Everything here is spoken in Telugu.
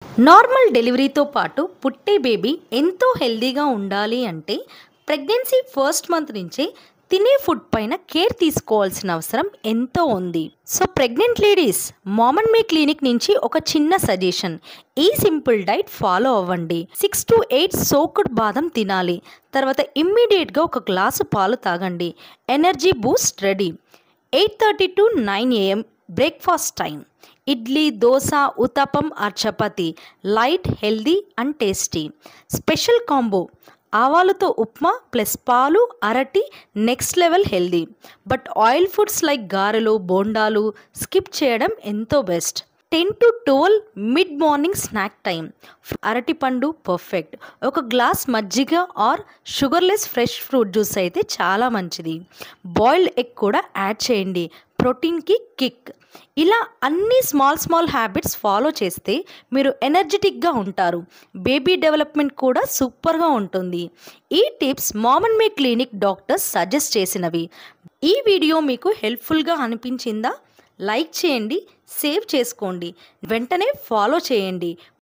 నార్మల్ డెలివరీతో పాటు పుట్టే బేబీ ఎంతో హెల్తీగా ఉండాలి అంటే ప్రెగ్నెన్సీ ఫస్ట్ మంత్ నుంచే తినే ఫుడ్ పైన కేర్ తీసుకోవాల్సిన అవసరం ఎంతో ఉంది. So pregnant ladies, mom and me clinic నుంచి ఒక చిన్న సజెషన్. ఈ సింపుల్ డైట్ ఫాలో అవ్వండి. 6 to 8 సోక్డ్ బాదం తినాలి. తర్వాత ఇమ్మీడియట్గా ఒక గ్లాసు పాలు తాగండి. Energy boost ready. 8:30 to 9 AM breakfast time. Idli, dosa, uttapam or chapati. Light, healthy and tasty. Special combo ఆవాలతో ఉప్మా ప్లస్ పాలు, అరటి. Next level healthy. But oil foods like గారెలు, బోండాలు స్కిప్ చేయడం ఎంతో best. 10 to 12 mid morning snack time. అరటిపండు పర్ఫెక్ట్. ఒక గ్లాస్ మజ్జిగ or sugarless fresh fruit juice అయితే చాలా మంచిది. బాయిల్డ్ ఎగ్ కూడా యాడ్ చేయండి. ప్రోటీన్కి కిక్. ఇలా అన్ని స్మాల్ హ్యాబిట్స్ ఫాలో చేస్తే మీరు ఎనర్జెటిక్గా ఉంటారు. బేబీ డెవలప్మెంట్ కూడా సూపర్గా ఉంటుంది. ఈ tips mom and me clinic doctors suggest చేసినవి. ఈ వీడియో మీకు హెల్ప్ఫుల్గా అనిపించిందా? లైక్ చేయండి, సేవ్ చేసుకోండి, వెంటనే ఫాలో చేయండి.